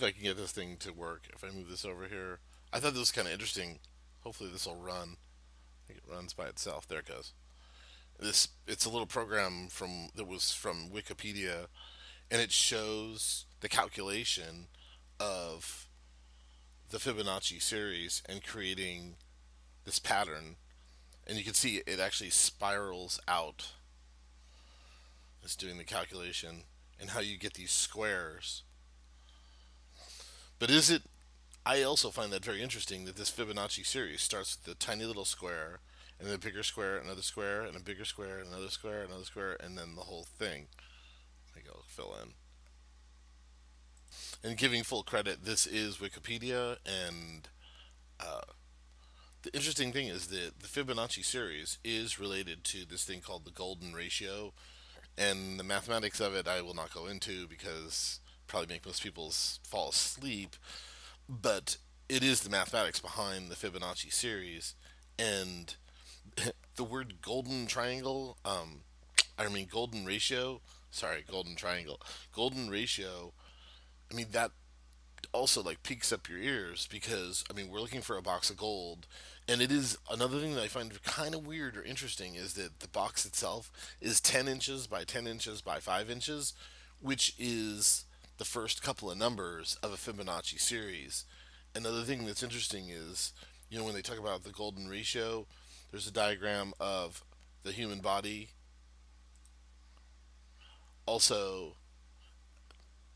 if I can get this thing to work. If I move this over here, I thought this was kind of interesting. Hopefully this will run. I think it runs by itself. There it goes. It's a little program that was from Wikipedia, and it shows the calculation of the Fibonacci series and creating this pattern. And you can see it actually spirals out. It's doing the calculation and how you get these squares. But is it I also find that very interesting that this Fibonacci series starts with a tiny little square, and then a bigger square, another square, and a bigger square, another square, another square, and then the whole thing. I think I'll fill in. And giving full credit, this is Wikipedia, and uh, the interesting thing is that the Fibonacci series is related to this thing called the golden ratio, and the mathematics of it I will not go into because probably make most people fall asleep. But it is the mathematics behind the Fibonacci series, and the word golden triangle, I mean golden ratio. Sorry, golden triangle, golden ratio. I mean that also like peaks up your ears because I mean we're looking for a box of gold, and it is another thing that I find kind of weird or interesting is that the box itself is 10 inches by 10 inches by 5 inches, which is the first couple of numbers of a Fibonacci series. Another thing that's interesting is, when they talk about the golden ratio, there's a diagram of the human body. Also,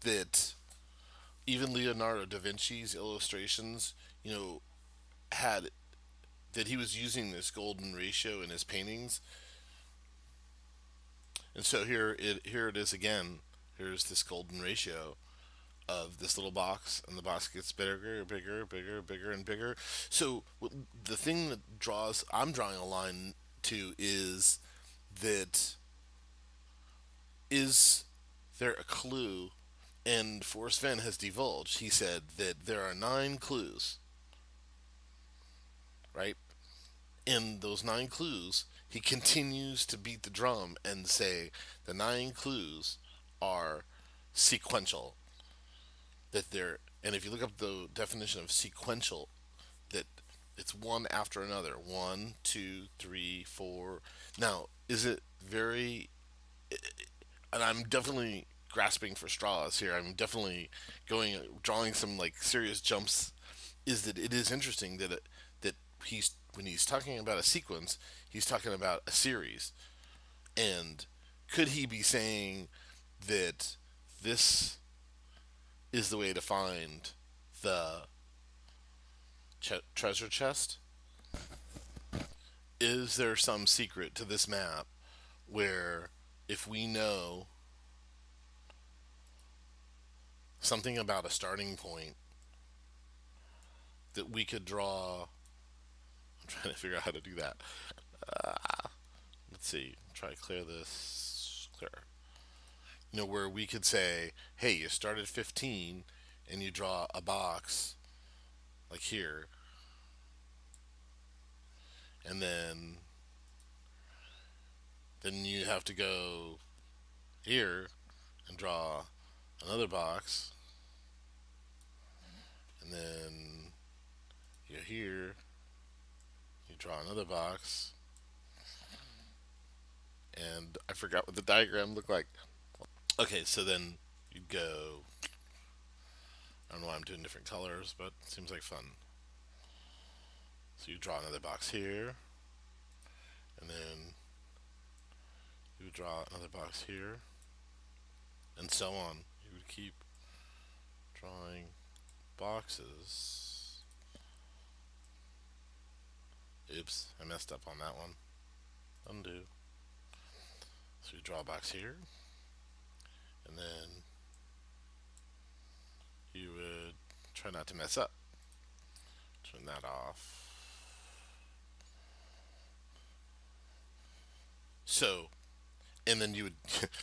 that even Leonardo da Vinci's illustrations, had that he was using this golden ratio in his paintings. And so here it is again. Here's this golden ratio of this little box, and the box gets bigger, bigger, bigger, bigger, and bigger. So the thing that I'm drawing a line to is that is there a clue? And Forrest Fenn has divulged. He said that there are 9 clues, right? In those 9 clues, he continues to beat the drum and say the 9 clues are sequential. And if you look up the definition of sequential, that it's one after another. One, two, three, four. Now, is it very? And I'm definitely grasping for straws here. I'm definitely drawing some like serious jumps. Is that it is interesting that he's when he's talking about a sequence, he's talking about a series. And could he be saying that this is the way to find the treasure chest? Is there some secret to this map where if we know something about a starting point that we could draw? I'm trying to figure out how to do that. Let's see. Try to clear this. Clear. Where we could say, hey, you start at 15 and you draw a box like here, and then you have to go here and draw another box, and then you're here, you draw another box, and I forgot what the diagram looked like. Okay, so then you'd go. I don't know why I'm doing different colors, but it seems like fun. So you draw another box here, and then you draw another box here, and so on. You would keep drawing boxes. Oops, I messed up on that one. Undo. So you draw a box here, and then you would try not to mess up. Turn that off. So, and then you would,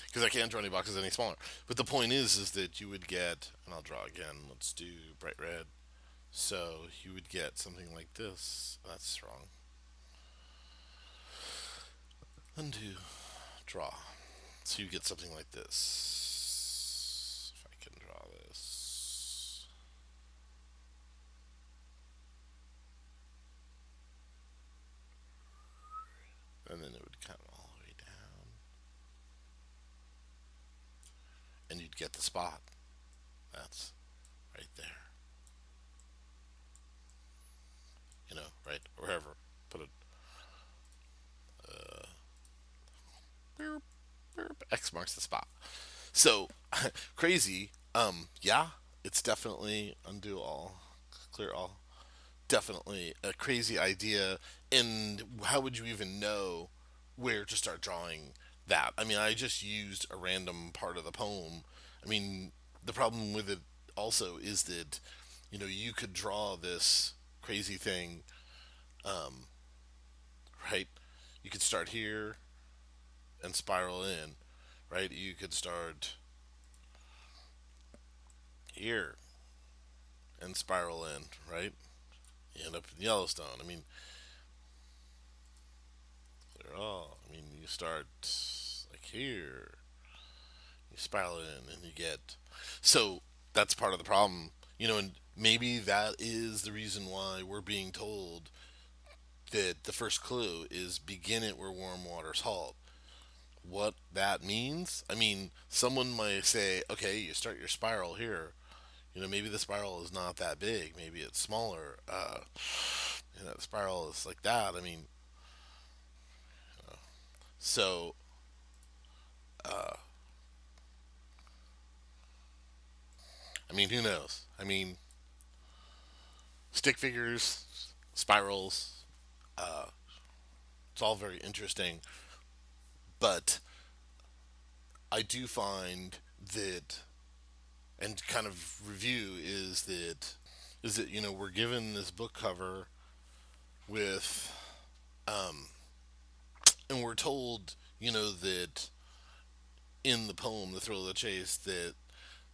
because I can't draw any boxes any smaller. But the point is that you would get, and I'll draw again. Let's do bright red. So you would get something like this. That's wrong. Undo, draw. So you get something like this. If I can draw this. and you'd get the spot. That's right there, right, or wherever. Put X marks the spot. So crazy. Yeah, it's definitely undo all, clear all. Definitely a crazy idea. And how would you even know where to start drawing that? I mean, I just used a random part of the poem. I mean, the problem with it also is that, you could draw this crazy thing, right? You could start here and spiral in, right? You could start here and spiral in, right? You end up in Yellowstone. I mean, they're all. I mean, you start like here, you spiral in, and you get. So that's part of the problem, and maybe that is the reason why we're being told that the first clue is begin it where warm waters halt. What that means? I mean, someone might say, okay, you start your spiral here. Maybe the spiral is not that big. Maybe it's smaller. The spiral is like that. I mean, so I mean, who knows? I mean, stick figures, spirals. It's all very interesting, but I do find that, and kind of review is that we're given this book cover with, and we're told that in the poem, The Thrill of the Chase, that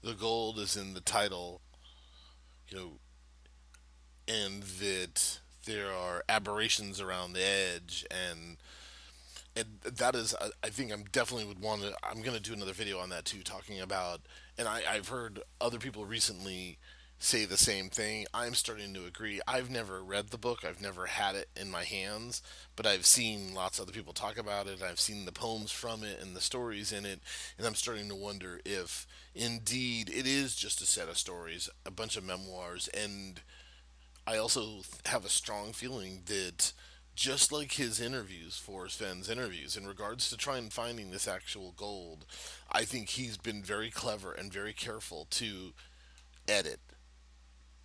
the gold is in the title, you know, and that there are aberrations around the edge, and that is, I think I'm definitely would want to. I'm going to do another video on that too, talking about. And I've heard other people recently say the same thing. I'm starting to agree. I've never read the book. I've never had it in my hands, but I've seen lots of other people talk about it. I've seen the poems from it and the stories in it, and I'm starting to wonder if indeed it is just a set of stories, a bunch of memoirs. And I also have a strong feeling that, just like his interviews, Forrest Fenn's interviews, in regards to trying finding this actual gold, I think he's been very clever and very careful to edit.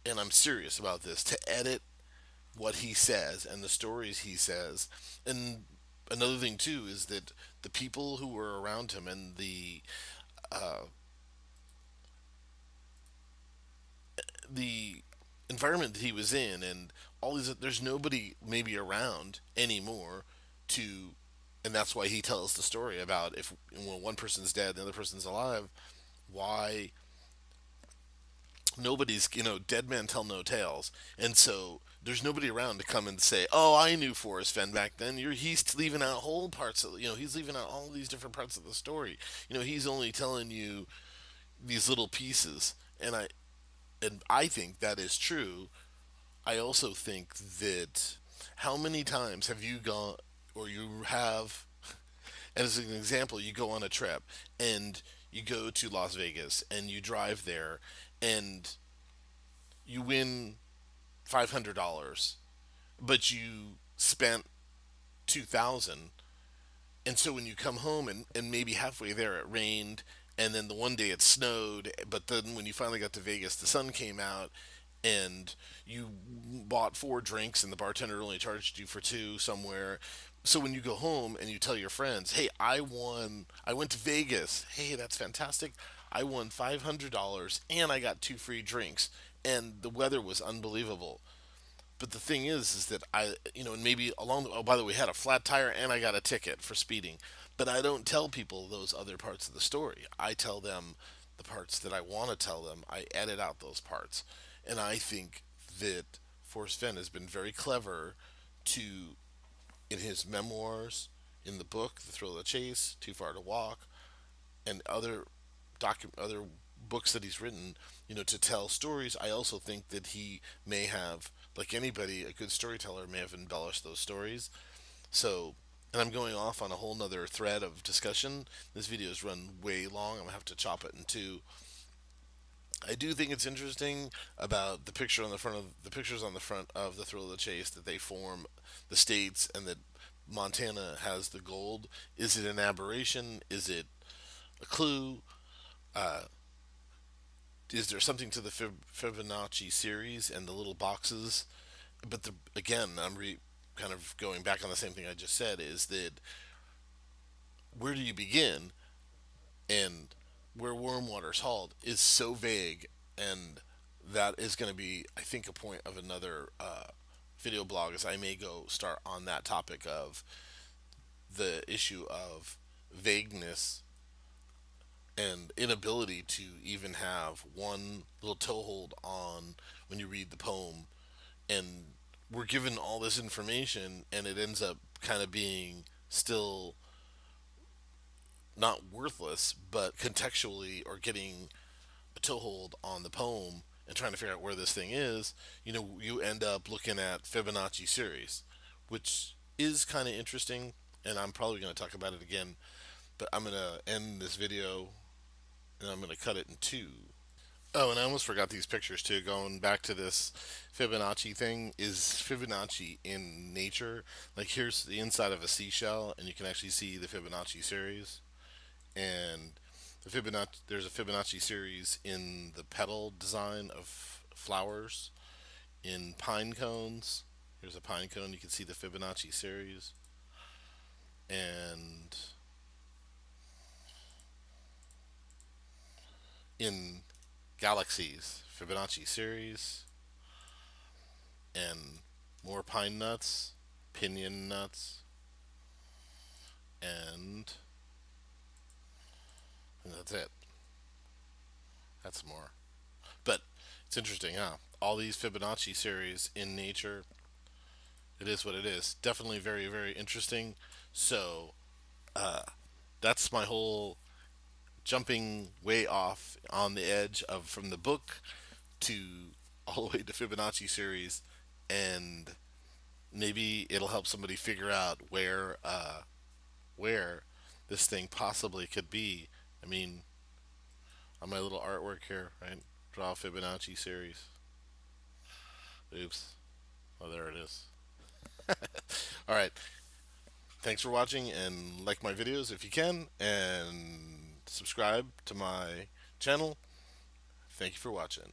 And I'm serious about this, to edit what he says and the stories he says. And another thing too is that the people who were around him, and the environment that he was in, and all these, there's nobody maybe around anymore to, and that's why he tells the story about, if when one person's dead the other person's alive, why nobody's, dead men tell no tales. And so there's nobody around to come and say, oh, I knew Forrest Fenn back then. He's leaving out whole parts of, he's leaving out all these different parts of the story. He's only telling you these little pieces. And I think that is true. I also think that, how many times have you gone, or you have, as an example, you go on a trip and you go to Las Vegas and you drive there and you win $500, but you spent 2,000. And so when you come home, and maybe halfway there it rained, and then the one day it snowed, but then when you finally got to Vegas, the sun came out, and you bought four drinks, and the bartender only charged you for two somewhere. So when you go home and you tell your friends, hey, I went to Vegas. Hey, that's fantastic. I won $500 and I got two free drinks, and the weather was unbelievable. But the thing is that and maybe along the, oh, by the way, had a flat tire and I got a ticket for speeding. But I don't tell people those other parts of the story. I tell them the parts that I want to tell them. I edit out those parts. And I think that Forrest Fenn has been very clever to, in his memoirs, in the book, The Thrill of the Chase, Too Far to Walk, and other books that he's written, to tell stories. I also think that he may have, like anybody, a good storyteller may have embellished those stories. So And I'm going off on a whole nother thread of discussion. This video is run way long. I'm gonna have to chop it in two. I do think it's interesting about the pictures on the front of the Thrill of the Chase, that they form the states and that Montana has the gold. Is it an aberration? Is it a clue? Uh, is there something to the Fibonacci series and the little boxes? But again, kind of going back on the same thing I just said, is that where do you begin? And where Wormwater's hauled is so vague, and that is going to be, I think, a point of another video blog, as I may go start on that topic of the issue of vagueness and inability to even have one little toehold on when you read the poem. And we're given all this information, and it ends up kind of being still not worthless, but contextually, or getting a toehold on the poem and trying to figure out where this thing is, you end up looking at Fibonacci series, which is kind of interesting, and I'm probably going to talk about it again, but I'm going to end this video and I'm going to cut it in two. Oh, and I almost forgot these pictures too. Going back to this Fibonacci thing, is Fibonacci in nature? Like, here's the inside of a seashell, and you can actually see the Fibonacci series. And there's a Fibonacci series in the petal design of flowers, in pine cones. Here's a pine cone. You can see the Fibonacci series, and in galaxies, Fibonacci series, and more pine nuts, pinion nuts, and that's it. That's more. But it's interesting, huh? All these Fibonacci series in nature. It is what it is. Definitely very, very interesting. So that's my whole jumping way off on the edge of from the book to all the way to Fibonacci series, and maybe it'll help somebody figure out where this thing possibly could be. I mean, on my little artwork here, right? Draw Fibonacci series. Oops. Oh, there it is. All right. Thanks for watching, and like my videos if you can, and subscribe to my channel. Thank you for watching.